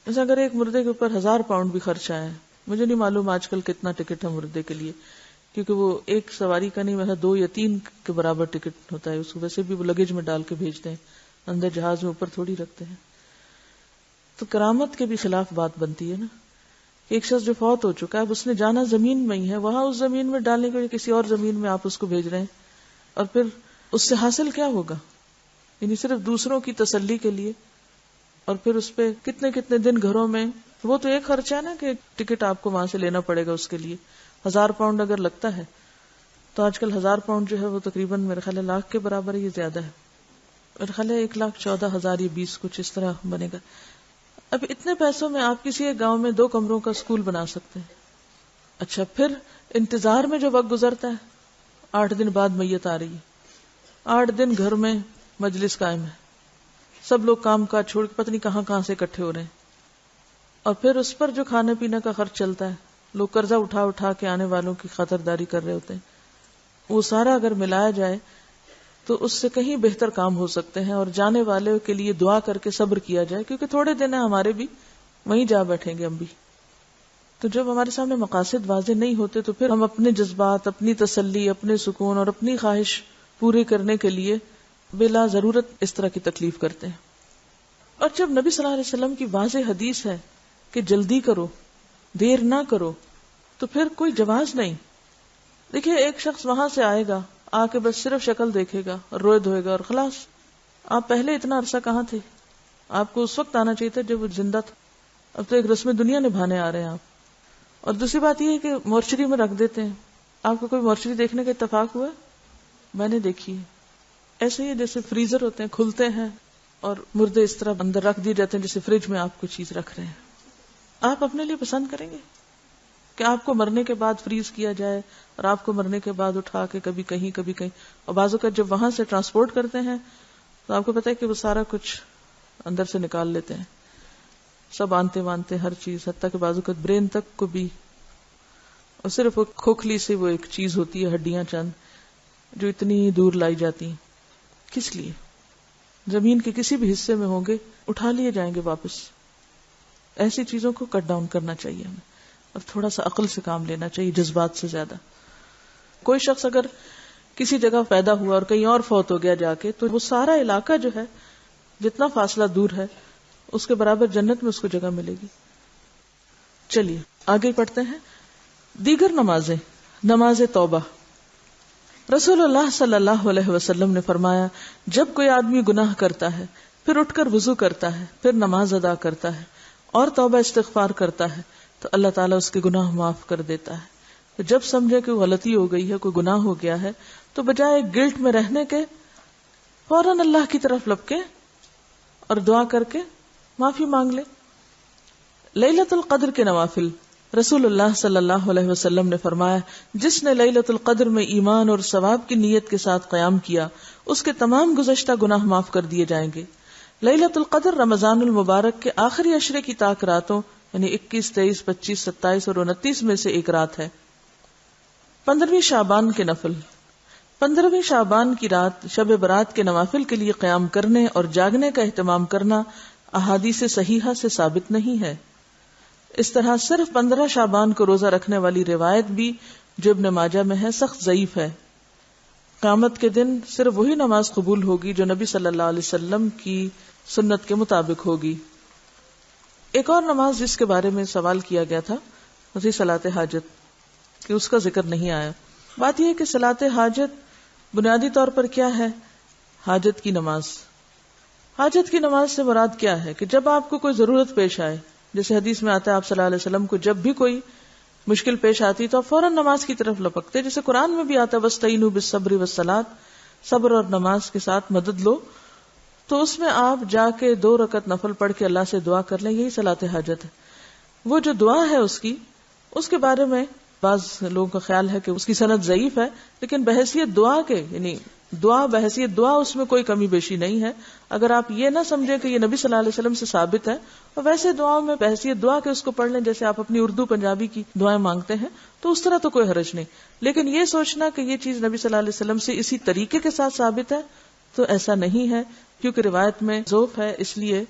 Speaker 1: جیسے اگر ایک مردے کے اوپر 1000 پاؤنڈ بھی خرچ آیا ہے, مجھے نہیں معلوم آج کل کتنا ٹکٹ ہے مردے کے لیے, کیونکہ وہ ایک سواری کا نہیں, ویسا 2 یا 3 کے برابر ٹکٹ ہوتا ہے. اس کو ویسے بھی وہ لگیج میں ڈال کے بھیجتے ہیں, اندر جہاز میں اوپر تھوڑی رکھتے ہیں. تو کرامت کے بھی خلاف بات بنتی ہے نا. ایک شخص جو فوت ہو چکا ہے, اب اس نے جانا زمین میں ہی ہے, وہاں اس زمین میں ڈالنے کے لیے کسی اور زمین میں آپ اس کو بھیج رہے ہیں, اور پھر اس سے حاصل کیا ہوگا؟ یعنی صرف دوسروں کی تسلی کے لیے, اور پھر اس پہ کتنے کتنے دن گھروں میں. وہ تو ایک خرچہ ہے نا کہ ٹکٹ آپ کو وہاں سے لینا پڑے گا, اس کے لیے 1000 پاؤنڈ اگر لگتا ہے تو آج کل 1000 پاؤنڈ جو ہے وہ تقریباً میرے خیال ہے لاکھ کے برابر ہے, یہ زیادہ ہے. میرے خیال ہے 1,14,000 یا 20 کچھ اس طرح بنے گا. اب اتنے پیسوں میں آپ کسی ایک گاؤں میں 2 کمروں کا اسکول بنا سکتے ہیں. اچھا, پھر انتظار میں جو وقت گزرتا ہے, 8 دن بعد میت آ رہی ہے, 8 دن گھر میں مجلس قائم ہے, سب لوگ کام کاج چھوڑ کے پتہ نہیں کہاں کہاں سے اکٹھے ہو رہے ہیں, اور پھر اس پر جو کھانے پینے کا خرچ چلتا ہے لوگ قرضہ اٹھا اٹھا کے آنے والوں کی خاطرداری کر رہے ہوتے ہیں. وہ سارا اگر ملایا جائے تو اس سے کہیں بہتر کام ہو سکتے ہیں, اور جانے والے کے لیے دعا کر کے صبر کیا جائے, کیونکہ تھوڑے دن ہیں ہمارے بھی, وہیں جا بیٹھیں گے ہم بھی. تو جب ہمارے سامنے مقاصد واضح نہیں ہوتے تو پھر ہم اپنے جذبات, اپنی تسلی, اپنے سکون اور اپنی خواہش پوری کرنے کے لیے بلا ضرورت اس طرح کی تکلیف کرتے ہیں. اور جب نبی صلی اللہ علیہ وسلم کی واضح حدیث ہے کہ جلدی کرو, دیر نہ کرو, تو پھر کوئی جواز نہیں. دیکھیے ایک شخص وہاں سے آئے گا, آ کے بس صرف شکل دیکھے گا اور روئے دھوئے گا اور خلاص. آپ پہلے اتنا عرصہ کہاں تھے؟ آپ کو اس وقت آنا چاہیے تھا جب وہ زندہ تھا. اب تو ایک رسم دنیا نبھانے آ رہے ہیں آپ. اور دوسری بات یہ ہے کہ مورچری میں رکھ دیتے ہیں. آپ کو کوئی مورچری دیکھنے کا اتفاق ہوا؟ میں نے دیکھی ہے. ایسے ہی جیسے فریزر ہوتے ہیں, کھلتے ہیں اور مردے اس طرح اندر رکھ دیے جاتے ہیں جیسے فریج میں آپ کوئی چیز رکھ رہے ہیں. آپ اپنے لیے پسند کریں گے کہ آپ کو مرنے کے بعد فریز کیا جائے اور آپ کو مرنے کے بعد اٹھا کے کبھی کہیں کبھی کہیں, اور بعضوں کا جب وہاں سے ٹرانسپورٹ کرتے ہیں تو آپ کو پتا ہے کہ وہ سارا کچھ اندر سے نکال لیتے ہیں, سب آنتے وانتے ہر چیز, حتیٰ کہ بعضوں کا برین تک کو بھی, اور صرف وہ کھوکھلی سے وہ ایک چیز ہوتی ہے, ہڈیاں چند جو اتنی دور لائی جاتی ہیں. کس لیے؟ زمین کے کسی بھی حصے میں ہوں گے اٹھا لیے جائیں گے واپس. ایسی چیزوں کو کٹ ڈاؤن کرنا چاہیے ہمیں, اور تھوڑا سا عقل سے کام لینا چاہیے جذبات سے زیادہ. کوئی شخص اگر کسی جگہ پیدا ہوا اور کہیں اور فوت ہو گیا جا کے, تو وہ سارا علاقہ جو ہے جتنا فاصلہ دور ہے اس کے برابر جنت میں اس کو جگہ ملے گی. چلیے آگے پڑھتے ہیں. دیگر نمازیں. نماز توبہ. رسول اللہ صلی اللہ علیہ وسلم نے فرمایا, جب کوئی آدمی گناہ کرتا ہے پھر اٹھ کر وضو کرتا ہے, پھر نماز ادا کرتا ہے اور توبہ استغفار کرتا ہے تو اللہ تعالیٰ اس کے گناہ معاف کر دیتا ہے. تو جب سمجھے کہ غلطی ہو گئی ہے, کوئی گناہ ہو گیا ہے, تو بجائے گلٹ میں رہنے کے فوراً اللہ کی طرف لپکے اور دعا کر کے معافی مانگ لے. لیلۃ القدر کے نوافل. رسول اللہ صلی اللہ علیہ وسلم نے فرمایا, جس نے لیلۃ القدر میں ایمان اور ثواب کی نیت کے ساتھ قیام کیا اس کے تمام گزشتہ گناہ معاف کر دیے جائیں گے. لیلۃ القدر رمضان المبارک کے آخری عشرے کی طاق راتوں یعنی 21, 23, 25, 27 اور 29 میں سے ایک رات ہے. 15ویں شعبان کے نفل. 15ویں شعبان کی رات شب برات کے نوافل کے لیے قیام کرنے اور جاگنے کا اہتمام کرنا احادیث صحیحہ سے ثابت نہیں ہے. اس طرح صرف 15 شعبان کو روزہ رکھنے والی روایت بھی جو ابن ماجہ میں ہے سخت ضعیف ہے. قیامت کے دن صرف وہی نماز قبول ہوگی جو نبی صلی اللہ علیہ وسلم کی سنت کے مطابق ہوگی. ایک اور نماز جس کے بارے میں سوال کیا گیا تھا وہی صلاۃ حاجت, کہ اس کا ذکر نہیں آیا. بات یہ ہے کہ صلاۃ حاجت بنیادی طور پر کیا ہے؟ حاجت کی نماز. حاجت کی نماز سے مراد کیا ہے کہ جب آپ کو کوئی ضرورت پیش آئے, جیسے حدیث میں آتا ہے آپ صلی اللہ علیہ وسلم کو جب بھی کوئی مشکل پیش آتی تو آپ فوراً نماز کی طرف لپکتے, جیسے قرآن میں بھی آتا ہے وَاسْتَعِينُوا بِالصَّبْرِ وَالصَّلَاةِ, صبر اور نماز کے ساتھ مدد لو. تو اس میں آپ جا کے 2 رکعت نفل پڑھ کے اللہ سے دعا کر لیں, یہی صلاۃ حاجت ہے. وہ جو دعا ہے اس کے بارے میں بعض لوگوں کا خیال ہے کہ اس کی سند ضعیف ہے, لیکن بحیثیت دعا کے یعنی بحیثیت دعا اس میں کوئی کمی بیشی نہیں ہے. اگر آپ یہ نہ سمجھیں کہ یہ نبی صلی اللہ علیہ وسلم سے ثابت ہے, اور ویسے دعاؤں میں بحیثیت دعا کے اس کو پڑھ لیں جیسے آپ اپنی اردو پنجابی کی دعائیں مانگتے ہیں, تو اس طرح تو کوئی حرج نہیں. لیکن یہ سوچنا کہ یہ چیز نبی صلی اللہ علیہ وسلم سے اسی طریقے کے ساتھ ثابت ہے تو ایسا نہیں ہے, کیونکہ روایت میں ضعف ہے, اس لیے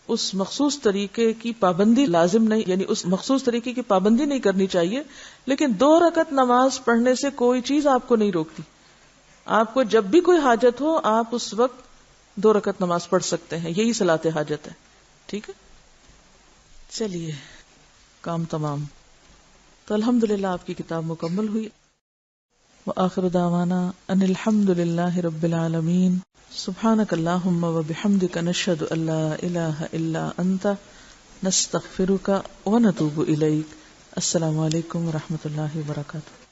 Speaker 1: اس مخصوص طریقے کی پابندی لازم نہیں, یعنی اس مخصوص طریقے کی پابندی نہیں کرنی چاہیے. لیکن 2 رکعت نماز پڑھنے سے کوئی چیز آپ کو نہیں روکتی. آپ کو جب بھی کوئی حاجت ہو آپ اس وقت 2 رکعت نماز پڑھ سکتے ہیں, یہی صلاۃ حاجت ہے. ٹھیک ہے, چلیے کام تمام. تو الحمدللہ آپ کی کتاب مکمل ہوئی. وآخر دعوانا ان الحمد للہ رب العالمین. سبحانک اللہم وبحمدک نشہد ان لا الہ الا انت نستغفرک ونتوب الیک. السلام علیکم ورحمۃ اللہ وبرکاتہ.